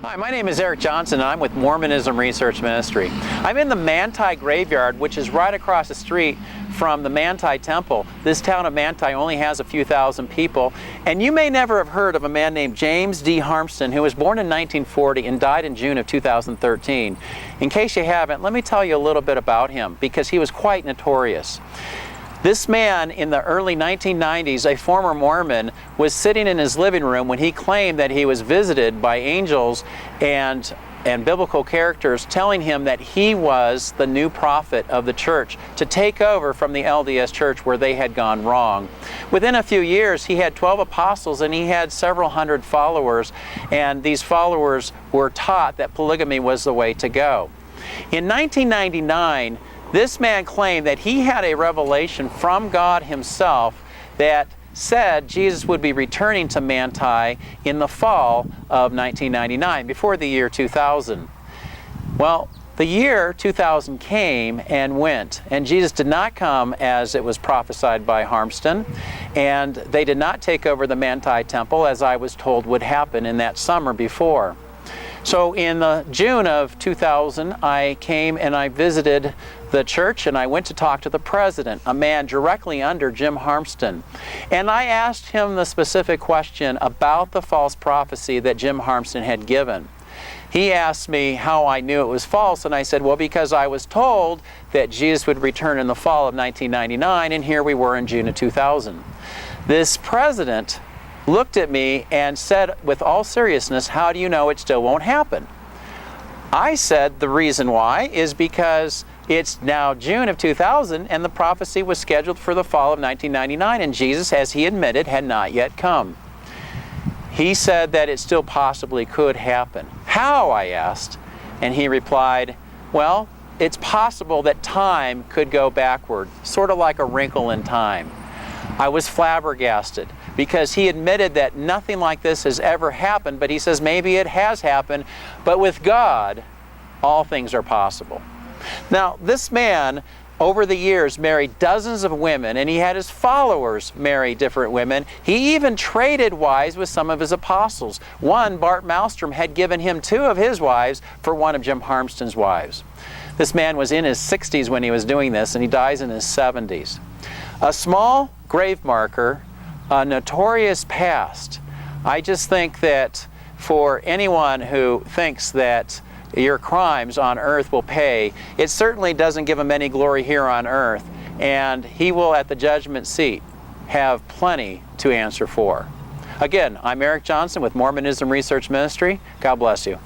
Hi, my name is Eric Johnson and I'm with Mormonism Research Ministry. I'm in the Manti graveyard, which is right across the street from the Manti Temple. This town of Manti only has a few thousand people, and you may never have heard of a man named James D. Harmston, who was born in 1940 and died in June of 2013. In case you haven't, let me tell you a little bit about him, because he was quite notorious. This man, in the early 1990s, a former Mormon, was sitting in his living room when he claimed that he was visited by angels and biblical characters telling him that he was the new prophet of the church to take over from the LDS church where they had gone wrong. Within a few years, he had 12 apostles and he had several hundred followers, and these followers were taught that polygamy was the way to go. In 1999, this man claimed that he had a revelation from God himself that said Jesus would be returning to Manti in the fall of 1999, before the year 2000. Well, the year 2000 came and went, and Jesus did not come as it was prophesied by Harmston, and they did not take over the Manti Temple as I was told would happen in that summer before. So in June of 2000, I came and I visited the church and I went to talk to the president, a man directly under Jim Harmston. And I asked him the specific question about the false prophecy that Jim Harmston had given. He asked me how I knew it was false, and I said, well, because I was told that Jesus would return in the fall of 1999, and here we were in June of 2000. This president looked at me and said with all seriousness, how do you know it still won't happen? I said the reason why is because it's now June of 2000 and the prophecy was scheduled for the fall of 1999, and Jesus, as he admitted, had not yet come. He said that it still possibly could happen. How, I asked, and he replied, well, it's possible that time could go backward, sort of like a wrinkle in time. I was flabbergasted, because he admitted that nothing like this has ever happened, but he says maybe it has happened, but with God, all things are possible. Now, this man, over the years, married dozens of women, and he had his followers marry different women. He even traded wives with some of his apostles. One, Bart Malmstrom, had given him 2 of his wives for one of Jim Harmston's wives. This man was in his 60s when he was doing this, and he dies in his 70s. A small grave marker, a notorious past. I just think that for anyone who thinks that your crimes on earth will pay, it certainly doesn't give him any glory here on earth, and he will at the judgment seat have plenty to answer for. Again, I'm Eric Johnson with Mormonism Research Ministry. God bless you.